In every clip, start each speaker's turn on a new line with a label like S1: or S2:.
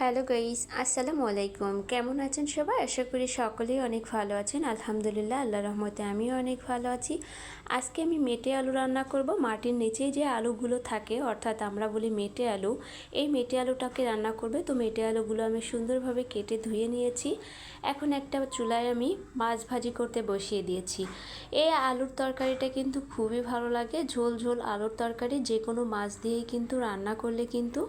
S1: Hello guys, আসসালামু আলাইকুম। কেমন আছেন সবাই? আশা করি সকলেই অনেক ভালো আছেন। আলহামদুলিল্লাহ, আল্লাহর রহমতে আমিও অনেক ভালো আছি। আজকে আমি মেটে আলু রান্না করব। মাটির নিচে যে আলুগুলো থাকে, অর্থাৎ আমরা বলি মেটে আলু, এই মেটে আলুটাকে রান্না করবে। তো মেটে আলুগুলো আমি সুন্দরভাবে কেটে ধুয়ে নিয়েছি। এখন একটা চুলায় আমি মাছ ভাজি করতে বসিয়ে দিয়েছি। এই আলুর তরকারিটা কিন্তু খুবই ভালো লাগে। ঝোল ঝোল আলুর তরকারি যে কোনো মাছ দিয়েই কিন্তু রান্না করলে কিন্তু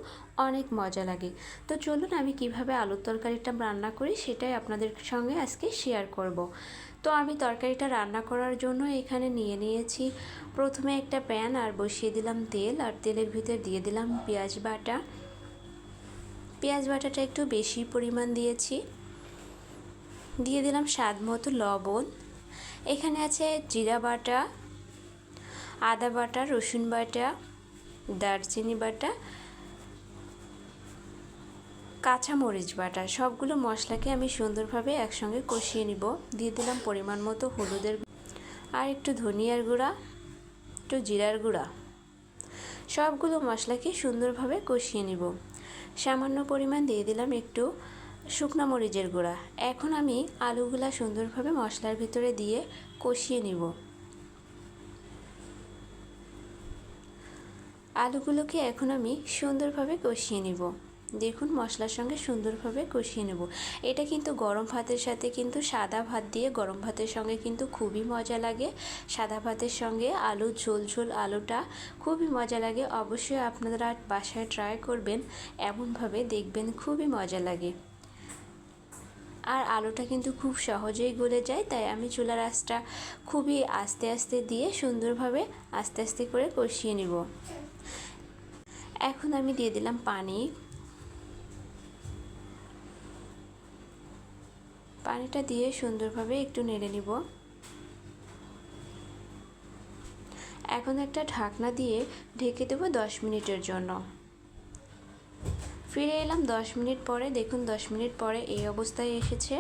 S1: অনেক মজা লাগে। তো চলুন আমি কিভাবে আলুর তরকারিটা রান্না করি সেটাই আপনাদের সঙ্গে আজকে শেয়ার করব। তো আমি তরকারিটা রান্না করার জন্য এখানে নিয়ে নিয়েছি প্রথমে একটা প্যান, আর বসিয়ে দিলাম তেল, আর তেলের ভিতর দিয়ে দিলাম পেঁয়াজ বাটা। পেঁয়াজ বাটাটা একটু বেশি পরিমাণ দিয়েছি। দিয়ে দিলাম স্বাদ মতো লবণ। এখানে আছে জিরা বাটা, আদা বাটা, রসুন বাটা, দারচিনি বাটা, কাঁচামরিচ বাটা। সবগুলো মশলাকে আমি সুন্দরভাবে একসঙ্গে কষিয়ে নিব। দিয়ে দিলাম পরিমাণ মতো হলুদের আর একটু ধনিয়ার গুঁড়া, একটু জিরার গুঁড়া। সবগুলো মশলাকে সুন্দরভাবে কষিয়ে নিব। সামান্য পরিমাণ দিয়ে দিলাম একটু শুকনো মরিচের গুঁড়া। এখন আমি আলুগুলা সুন্দরভাবে মশলার ভিতরে দিয়ে কষিয়ে নিব। আলুগুলোকে এখন আমি সুন্দরভাবে কষিয়ে নিব। দেখুন মশলার সঙ্গে সুন্দরভাবে কষিয়ে নেব। এটা কিন্তু গরম ভাতের সাথে, কিন্তু সাদা ভাত দিয়ে গরম ভাতের সঙ্গে কিন্তু খুবই মজা লাগে। সাদা ভাতের সঙ্গে আলু ঝোল ঝোল আলুটা খুবই মজা লাগে। অবশ্যই আপনারা বাসায় ট্রাই করবেন, এমনভাবে দেখবেন খুবই মজা লাগে। আর আলুটা কিন্তু খুব সহজেই গলে যায়, তাই আমি চুলার আঁচটা খুবই আস্তে আস্তে দিয়ে সুন্দরভাবে আস্তে আস্তে করে কষিয়ে নিব। এখন আমি দিয়ে দিলাম পানি। পানিটা দিয়ে সুন্দরভাবে একটু নেড়ে নিব। এখন একটা ঢাকনা দিয়ে ঢেকে দেবো 10 মিনিটের জন্য। ফিরে এলাম 10 মিনিট পরে। দেখুন 10 মিনিট পরে এই অবস্থায় এসেছে।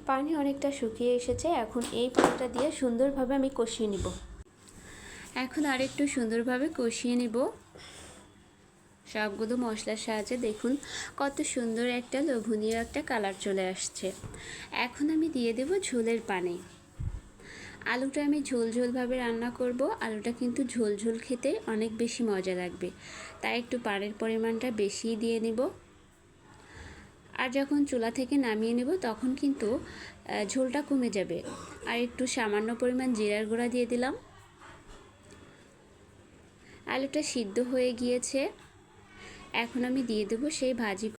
S1: পানি অনেকটা শুকিয়ে এসেছে। এখন এই পানিটা দিয়ে সুন্দরভাবে আমি কষিয়ে নিব। এখন আরেকটু সুন্দরভাবে কষিয়ে নিব সবগুলো মশলার সাহায্যে। দেখুন কত সুন্দর একটা লোভনীয় একটা কালার চলে আসছে। এখন আমি দিয়ে দেব ঝোলের পানি। আলুটা আমি ঝোল ঝোলভাবে রান্না করব। আলুটা কিন্তু ঝোল ঝোল খেতে অনেক বেশি মজা লাগবে, তাই একটু পানির পরিমাণটা বেশিই দিয়ে নিব। আর যখন চুলা থেকে নামিয়ে নেব তখন কিন্তু ঝোলটা কমে যাবে। আর একটু সামান্য পরিমাণ জিরার গুঁড়া দিয়ে দিলাম। আলুটা সিদ্ধ হয়ে গিয়েছে। এখন আমি দিয়ে দেব সেই ভাজি